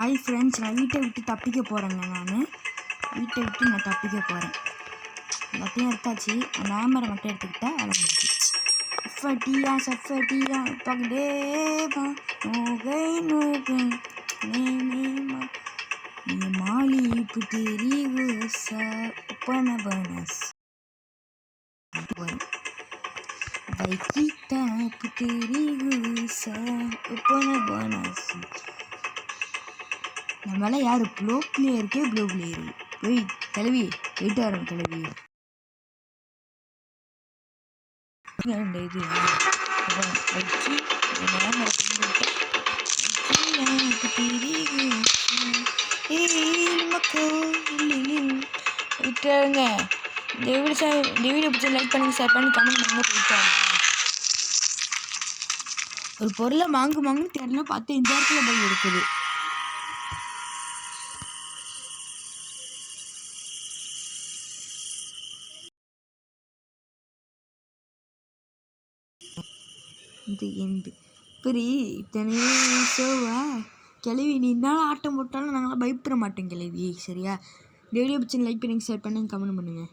Hi friends, நான் வீட்டை விட்டு தப்பிக்க போகிறேங்க. வீட்டை விட்டு நான் தப்பிக்க போகிறேன். எல்லாத்தையும் எடுத்தாச்சு. கேமரா மட்டும் எடுத்துக்கிட்டா அழகிடுச்சு. சஃபட்டியா சஃபட்டியா பகடேவா நோகை நோகை நேமா மாலி புத்தேரி குசா உப்பன பனஸ் வைக்கிட்டா புத்தேரி குசா உப்பன பனஸ். நம்மளால யார் ப்ளோ பிளேயருக்கு ப்ளூ பிளேயரு போய் தலைவி போயிட்டு வரோம். தலைவி இது விட்டுருங்க. இந்த வீடியோ பிடிச்ச லைக் பண்ணுங்க, ஷேர் பண்ணி கமெண்ட் பண்ணுங்க. போயிட்டாங்க ஒரு பொருளை வாங்குன்னு தெரியல, பார்த்து இந்த இடத்துல போய் இருக்குது. இத்தனையே சோவா கிளவி, நீ இருந்தாலும் ஆட்டம் போட்டாலும் நாங்களாம் பயப்பட மாட்டோம் கிளவி. சரியா? இந்த வீடியோ பிடிச்சி லைக் பண்ணுங்க, ஷேர் பண்ணுங்க, கமெண்ட் பண்ணுங்க.